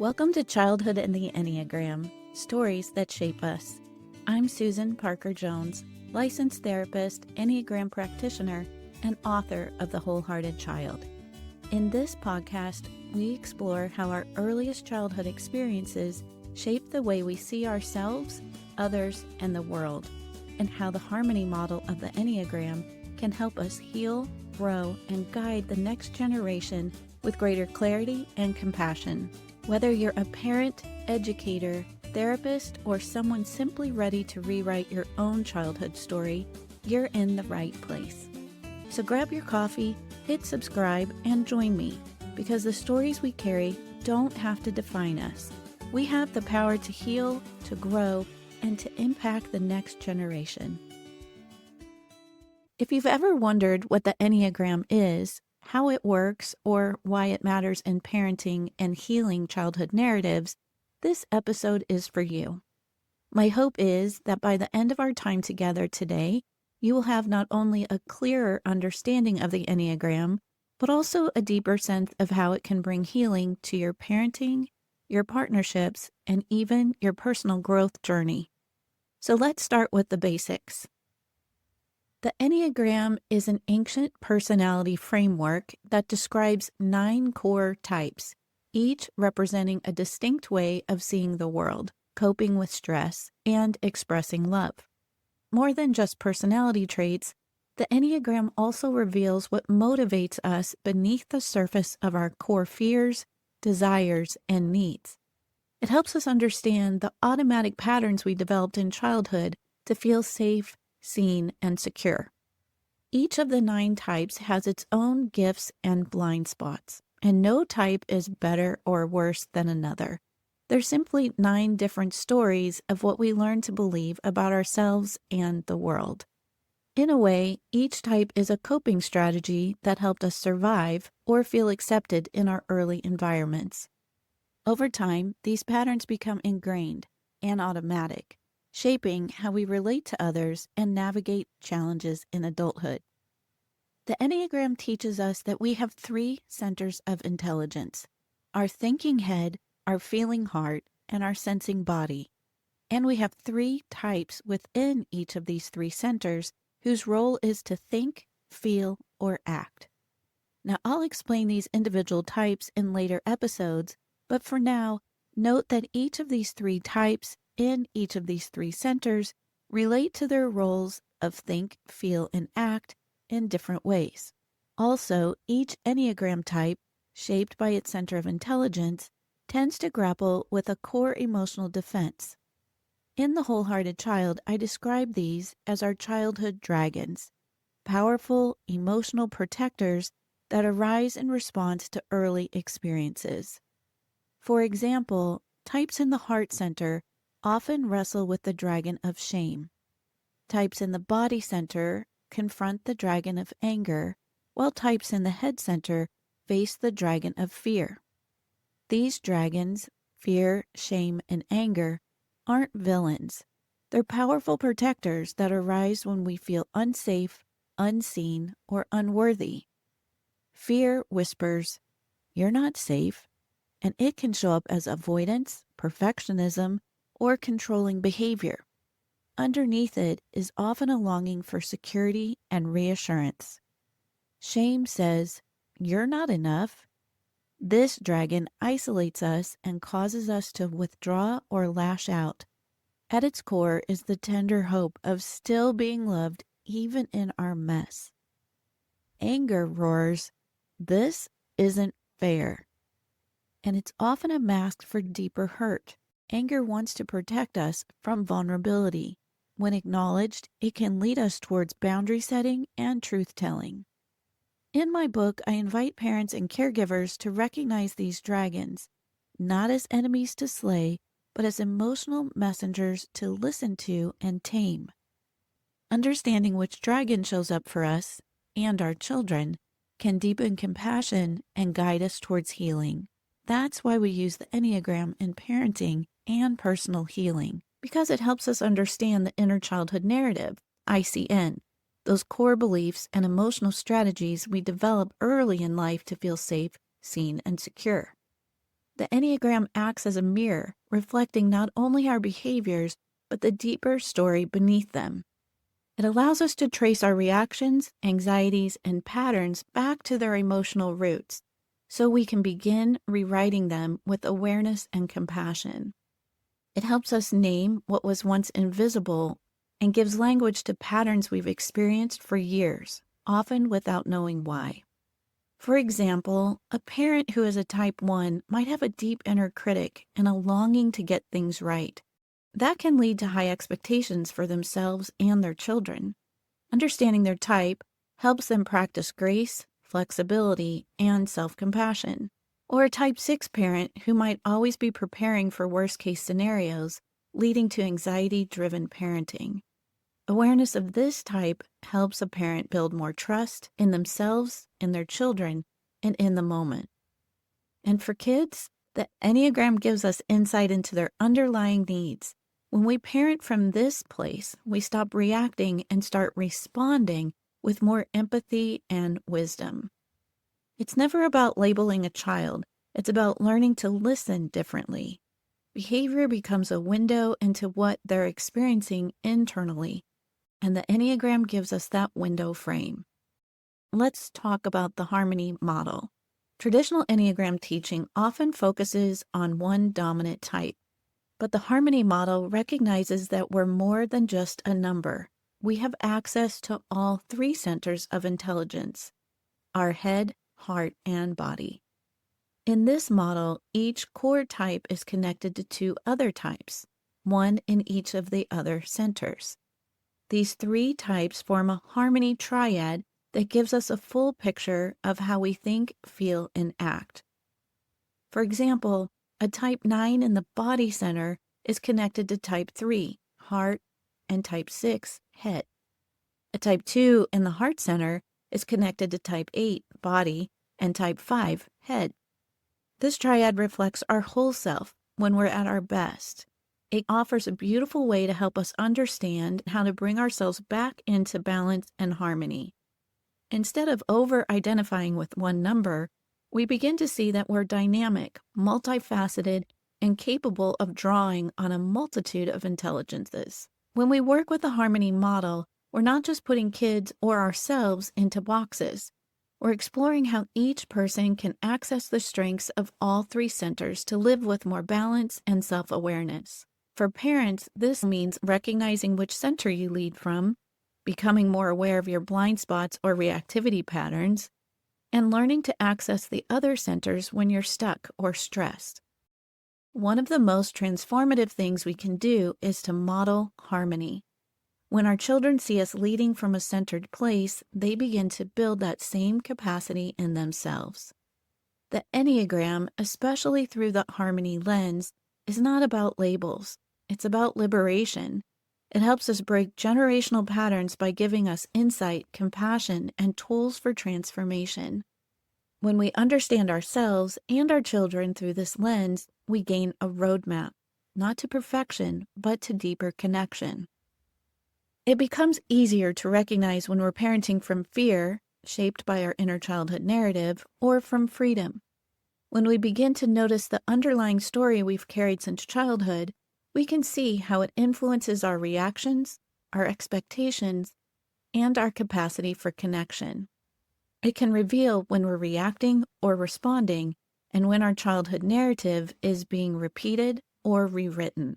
Welcome to Childhood and the Enneagram, Stories That Shape Us. I'm Susan Parker Jones, licensed therapist, Enneagram practitioner, and author of The Wholehearted Child. In this podcast, we explore how our earliest childhood experiences shape the way we see ourselves, others, and the world, and how the harmony model of the Enneagram can help us heal, grow, and guide the next generation with greater clarity and compassion. Whether you're a parent, educator, therapist, or someone simply ready to rewrite your own childhood story, you're in the right place. So grab your coffee, hit subscribe, and join me, because the stories we carry don't have to define us. We have the power to heal, to grow, and to impact the next generation. If you've ever wondered what the Enneagram is, how it works, or why it matters in parenting and healing childhood narratives, this episode is for you. My hope is that by the end of our time together today, you will have not only a clearer understanding of the Enneagram, but also a deeper sense of how it can bring healing to your parenting, your partnerships, and even your personal growth journey. So let's start with the basics. The Enneagram is an ancient personality framework that describes 9 core types, each representing a distinct way of seeing the world, coping with stress, and expressing love. More than just personality traits, the Enneagram also reveals what motivates us beneath the surface of our core fears, desires, and needs. It helps us understand the automatic patterns we developed in childhood to feel safe, seen, and secure. Each of the 9 types has its own gifts and blind spots, and no type is better or worse than another. They're simply 9 different stories of what we learn to believe about ourselves and the world. In a way, each type is a coping strategy that helped us survive or feel accepted in our early environments. Over time, these patterns become ingrained and automatic, shaping how we relate to others and navigate challenges in adulthood. The Enneagram teaches us that we have 3 centers of intelligence: our thinking head, our feeling heart, and our sensing body. And we have 3 types within each of these 3 centers whose role is to think, feel, or act. Now, I'll explain these individual types in later episodes, but for now, note that each of these 3 types in each of these 3 centers relate to their roles of think, feel, and act in different ways. Also, each Enneagram type, shaped by its center of intelligence, tends to grapple with a core emotional defense. In The Wholehearted Child, I describe these as our childhood dragons, powerful emotional protectors that arise in response to early experiences. For example, types in the heart center often wrestle with the dragon of shame. Types in the body center confront the dragon of anger, while types in the head center face the dragon of fear. These dragons, fear, shame, and anger, aren't villains. They're powerful protectors that arise when we feel unsafe, unseen, or unworthy. Fear whispers, "You're not safe," and it can show up as avoidance, perfectionism, or controlling behavior. Underneath it is often a longing for security and reassurance. Shame says, "You're not enough." This dragon isolates us and causes us to withdraw or lash out. At its core is the tender hope of still being loved even in our mess. Anger roars, "This isn't fair." And it's often a mask for deeper hurt. Anger wants to protect us from vulnerability. When acknowledged, it can lead us towards boundary setting and truth-telling. In my book, I invite parents and caregivers to recognize these dragons, not as enemies to slay, but as emotional messengers to listen to and tame. Understanding which dragon shows up for us and our children can deepen compassion and guide us towards healing. That's why we use the Enneagram in parenting and personal healing, because it helps us understand the inner childhood narrative, ICN, those core beliefs and emotional strategies we develop early in life to feel safe, seen, and secure. The Enneagram acts as a mirror, reflecting not only our behaviors, but the deeper story beneath them. It allows us to trace our reactions, anxieties, and patterns back to their emotional roots, so we can begin rewriting them with awareness and compassion. It helps us name what was once invisible and gives language to patterns we've experienced for years, often without knowing why. For example, a parent who is a type 1 might have a deep inner critic and a longing to get things right. That can lead to high expectations for themselves and their children. Understanding their type helps them practice grace, flexibility, and self-compassion. Or a type 6 parent who might always be preparing for worst-case scenarios, leading to anxiety-driven parenting. Awareness of this type helps a parent build more trust in themselves, in their children, and in the moment. And for kids, the Enneagram gives us insight into their underlying needs. When we parent from this place, we stop reacting and start responding with more empathy and wisdom. It's never about labeling a child. It's about learning to listen differently. Behavior becomes a window into what they're experiencing internally, and the Enneagram gives us that window frame. Let's talk about the harmony model. Traditional Enneagram teaching often focuses on one dominant type, but the harmony model recognizes that we're more than just a number. We have access to all three centers of intelligence: our head, heart, and body. In this model, each core type is connected to two other types, one in each of the other centers. These three types form a harmony triad that gives us a full picture of how we think, feel, and act. For example, a type 9 in the body center is connected to type 3, heart, and type 6, head. A type 2 in the heart center is connected to type 8, body, and type 5, head. This triad reflects our whole self when we're at our best. It offers a beautiful way to help us understand how to bring ourselves back into balance and harmony. Instead of over-identifying with one number, we begin to see that we're dynamic, multifaceted, and capable of drawing on a multitude of intelligences. When we work with the harmony model, we're not just putting kids or ourselves into boxes. We're exploring how each person can access the strengths of all three centers to live with more balance and self-awareness. For parents, this means recognizing which center you lead from, becoming more aware of your blind spots or reactivity patterns, and learning to access the other centers when you're stuck or stressed. One of the most transformative things we can do is to model harmony. When our children see us leading from a centered place, they begin to build that same capacity in themselves. The Enneagram, especially through the harmony lens, is not about labels. It's about liberation. It helps us break generational patterns by giving us insight, compassion, and tools for transformation. When we understand ourselves and our children through this lens, we gain a roadmap, not to perfection, but to deeper connection. It becomes easier to recognize when we're parenting from fear, shaped by our inner childhood narrative, or from freedom. When we begin to notice the underlying story we've carried since childhood, we can see how it influences our reactions, our expectations, and our capacity for connection. It can reveal when we're reacting or responding, and when our childhood narrative is being repeated or rewritten.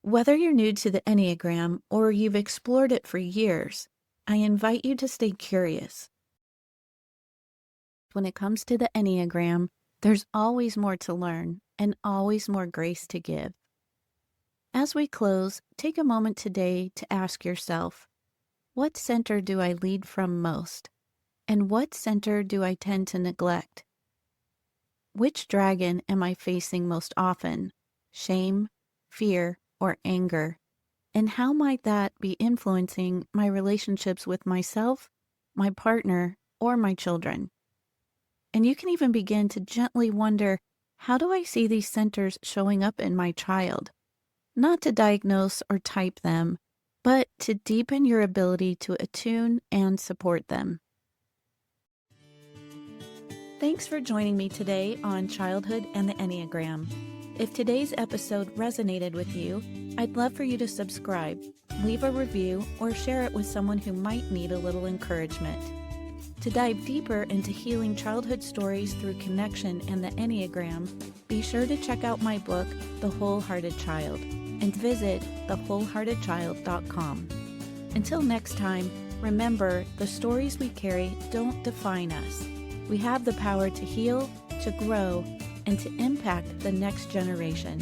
Whether you're new to the Enneagram or you've explored it for years, I invite you to stay curious. When it comes to the Enneagram, there's always more to learn and always more grace to give. As we close, take a moment today to ask yourself, what center do I lead from most? And what center do I tend to neglect? Which dragon am I facing most often? Shame, fear, or anger? And how might that be influencing my relationships with myself, my partner, or my children? And you can even begin to gently wonder, how do I see these centers showing up in my child? Not to diagnose or type them, but to deepen your ability to attune and support them. Thanks for joining me today on Childhood and the Enneagram. If today's episode resonated with you, I'd love for you to subscribe, leave a review, or share it with someone who might need a little encouragement. To dive deeper into healing childhood stories through connection and the Enneagram, be sure to check out my book, The Wholehearted Child, and visit thewholeheartedchild.com. Until next time, remember, the stories we carry don't define us. We have the power to heal, to grow, and to impact the next generation.